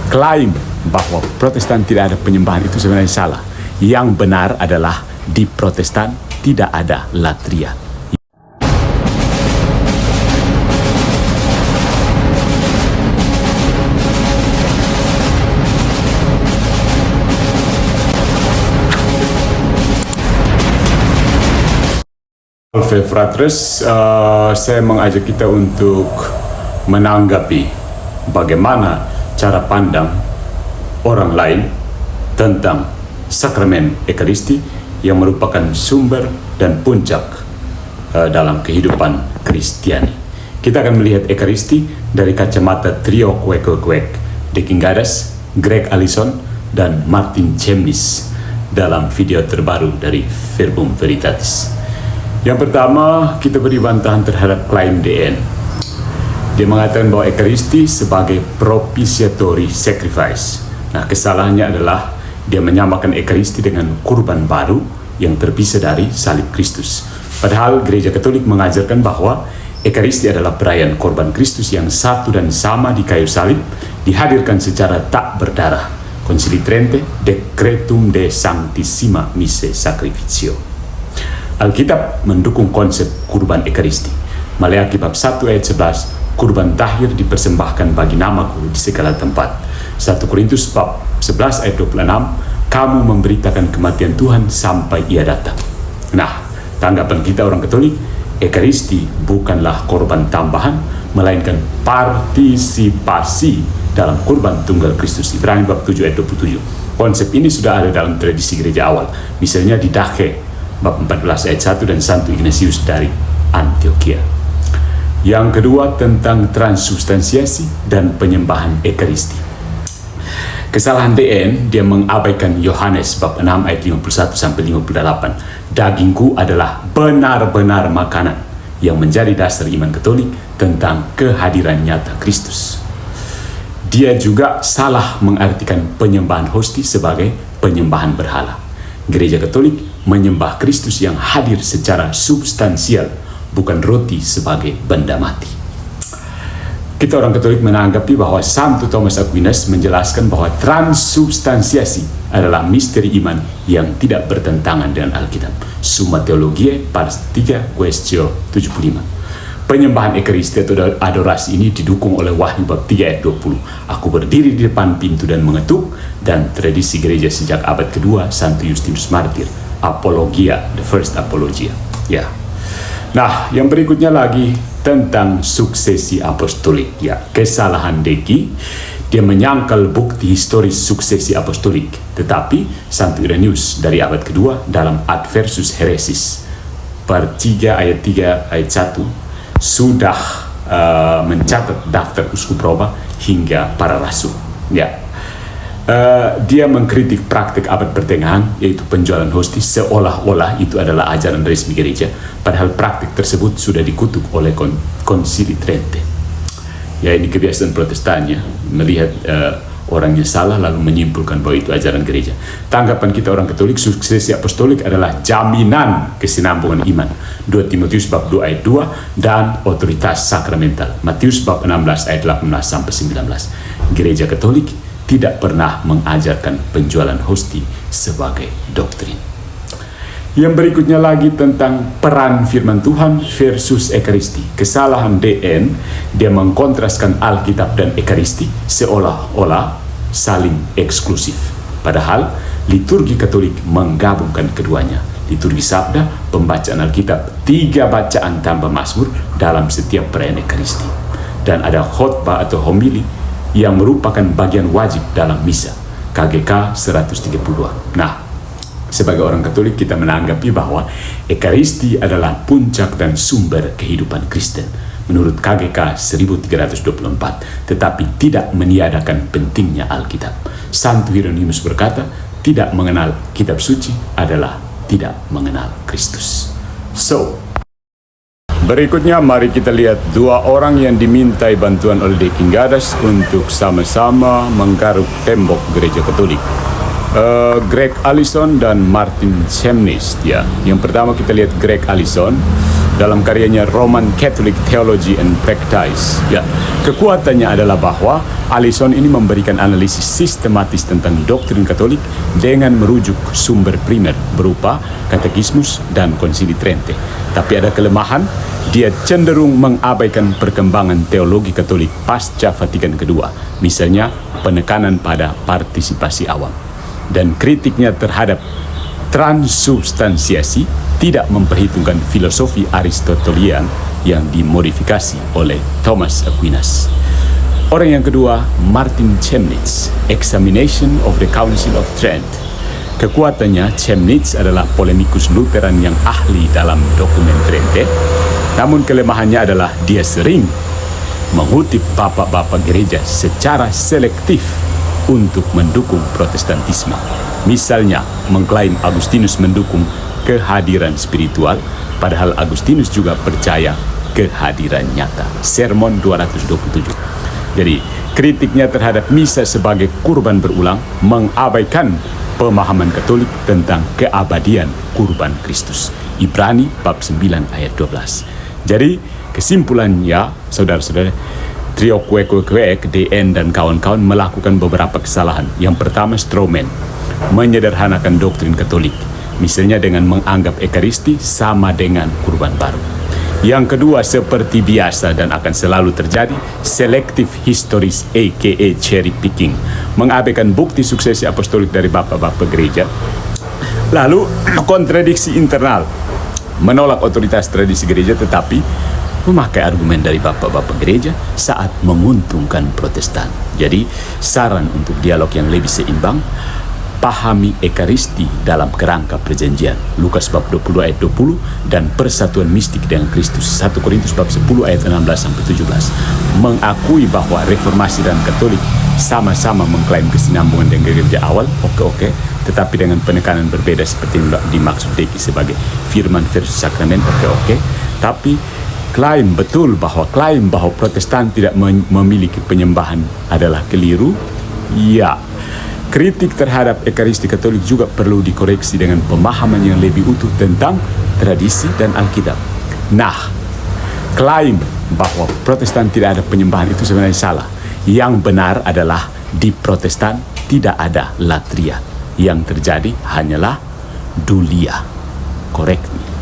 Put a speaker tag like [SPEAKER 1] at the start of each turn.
[SPEAKER 1] Klaim bahwa Protestan tidak ada penyembahan itu sebenarnya salah. Yang benar adalah di Protestan tidak ada latria. Fratres, saya mengajak kita untuk menanggapi bagaimana cara pandang orang lain tentang sakramen Ekaristi yang merupakan sumber dan puncak dalam kehidupan Kristiani. Kita akan melihat Ekaristi dari kacamata trio kuek-kuek, Deking Gadas, Greg Allison, dan Martin Chemnis dalam video terbaru dari Verbum Veritatis. Yang pertama, kita beri bantahan terhadap klaim DN. Dia mengatakan bahwa Ekaristi sebagai propitiatory sacrifice. Nah, kesalahannya adalah dia menyamakan Ekaristi dengan kurban baru yang terpisah dari salib Kristus. Padahal Gereja Katolik mengajarkan bahwa Ekaristi adalah perayaan korban Kristus yang satu dan sama di kayu salib, dihadirkan secara tak berdarah. Concili Trente, Decretum de Sanctissima Mise Sacrificio. Alkitab mendukung konsep kurban Ekaristi. Maleakhi bab 1 ayat 11, kurban tahir dipersembahkan bagi namaku di segala tempat. 1 Korintus bab 11 ayat 26, kamu memberitakan kematian Tuhan sampai ia datang. Nah, tanggapan kita orang Katolik, Ekaristi bukanlah korban tambahan, melainkan partisipasi dalam kurban tunggal Kristus. Ibrani bab 7 ayat 27. Konsep ini sudah ada dalam tradisi gereja awal. Misalnya di Dache bab 14 ayat 1 dan Santo Ignatius dari Antioquia. Yang kedua tentang transubstansiasi dan penyembahan Ekaristi. Kesalahan DN, dia mengabaikan Yohanes bab 6 ayat 51 sampai 58. Dagingku adalah benar-benar makanan yang menjadi dasar iman Katolik tentang kehadiran nyata Kristus. Dia juga salah mengartikan penyembahan hosti sebagai penyembahan berhala. Gereja Katolik menyembah Kristus yang hadir secara substansial, bukan roti sebagai benda mati. Kita orang Katolik menanggapi bahwa Santo Thomas Aquinas menjelaskan bahwa transubstansiasi adalah misteri iman yang tidak bertentangan dengan Alkitab. Summa Theologiae Pars 3 Quaestio 75. Penyembahan Ekaristi atau adorasi ini didukung oleh Wahyu bab 3 ayat 20. Aku berdiri di depan pintu dan mengetuk, dan tradisi gereja sejak abad kedua Santo Justinus Martir, Apologia, the first Apologia. Ya. Nah, yang berikutnya lagi tentang suksesi apostolik. Ya, kesalahan Deki, dia menyangkal bukti historis suksesi apostolik. Tetapi Santo Irenaeus dari abad kedua dalam Adversus Heresis per 3 ayat 3 ayat 1 sudah mencatat daftar uskup Roma hingga para rasul. Ya. Dia mengkritik praktik abad pertengahan, yaitu penjualan hosti seolah-olah itu adalah ajaran resmi gereja, padahal praktik tersebut sudah dikutuk oleh Concili Trente. Ya, ini kebiasaan Protestannya, melihat orangnya salah lalu menyimpulkan bahwa itu ajaran gereja. Tanggapan kita orang Katolik, suksesi apostolik adalah jaminan kesinambungan iman. 2 Timotius bab 2 ayat 2 dan otoritas sakramental. Matius bab 16 ayat 18 sampai 19. Gereja Katolik tidak pernah mengajarkan penjualan hosti sebagai doktrin. Yang berikutnya lagi tentang peran firman Tuhan versus Ekaristi. Kesalahan DN, dia mengkontraskan Alkitab dan Ekaristi seolah-olah saling eksklusif. Padahal liturgi Katolik menggabungkan keduanya. Liturgi Sabda, pembacaan Alkitab, 3 bacaan tambah Mazmur dalam setiap perayaan Ekaristi. Dan ada khotbah atau homili yang merupakan bagian wajib dalam misa, KGK 132. Nah, sebagai orang Katolik kita menanggapi bahwa Ekaristi adalah puncak dan sumber kehidupan Kristen menurut KGK 1324, tetapi tidak meniadakan pentingnya Alkitab. Santo Hieronymus berkata, tidak mengenal kitab suci adalah tidak mengenal Kristus. So, berikutnya mari kita lihat 2 orang yang dimintai bantuan oleh Deking Gadas untuk sama-sama menggaruk tembok gereja Katolik. Greg Allison dan Martin Chemnis. Ya, yang pertama kita lihat Greg Allison. dalam karyanya Roman Catholic Theology and Practice. Ya, kekuatannya adalah bahwa Allison ini memberikan analisis sistematis tentang doktrin Katolik dengan merujuk sumber primer berupa Katekismus dan Konsili Trente. Tapi ada kelemahan, dia cenderung mengabaikan perkembangan teologi Katolik pasca Vatikan II, misalnya penekanan pada partisipasi awam. Dan kritiknya terhadap transubstansiasi tidak memperhitungkan filosofi Aristotelian yang dimodifikasi oleh Thomas Aquinas. Orang yang kedua, Martin Chemnitz, Examination of the Council of Trent. Kekuatannya, Chemnitz adalah polemikus Lutheran yang ahli dalam dokumen Trente, namun kelemahannya adalah dia sering mengutip bapak-bapak gereja secara selektif untuk mendukung Protestantisme. Misalnya, mengklaim Agustinus mendukung kehadiran spiritual, padahal Agustinus juga percaya kehadiran nyata. Sermon 227. Jadi, kritiknya terhadap misa sebagai kurban berulang mengabaikan pemahaman Katolik tentang keabadian kurban Kristus. Ibrani bab 9 ayat 12. Jadi, kesimpulannya, saudara-saudara, trio kuek-kuek, DN dan kawan-kawan melakukan beberapa kesalahan. Yang pertama, strawman, menyederhanakan doktrin Katolik, misalnya dengan menganggap Ekaristi sama dengan kurban baru. Yang kedua, seperti biasa dan akan selalu terjadi, selective historis aka cherry picking, mengabaikan bukti suksesi apostolik dari bapak-bapak gereja. Lalu, kontradiksi internal, menolak otoritas tradisi gereja tetapi memakai argumen dari bapak-bapak gereja saat menguntungkan Protestan. Jadi, saran untuk dialog yang lebih seimbang, pahami Ekaristi dalam kerangka perjanjian. Lukas bab 20 ayat 20 dan persatuan mistik dengan Kristus. 1 Korintus bab 10 ayat 16-17. Mengakui bahwa Reformasi dan Katolik sama-sama mengklaim kesinambungan dengan gereja awal, oke, tetapi dengan penekanan berbeda seperti yang dimaksud Deki sebagai firman versus sakramen, oke. Tapi klaim bahwa Protestan tidak memiliki penyembahan adalah keliru. Ya, kritik terhadap Ekaristi Katolik juga perlu dikoreksi dengan pemahaman yang lebih utuh tentang tradisi dan Alkitab. Nah, klaim bahwa Protestan tidak ada penyembahan itu sebenarnya salah. Yang benar adalah di Protestan tidak ada latria. Yang terjadi hanyalah dulia. Correct me.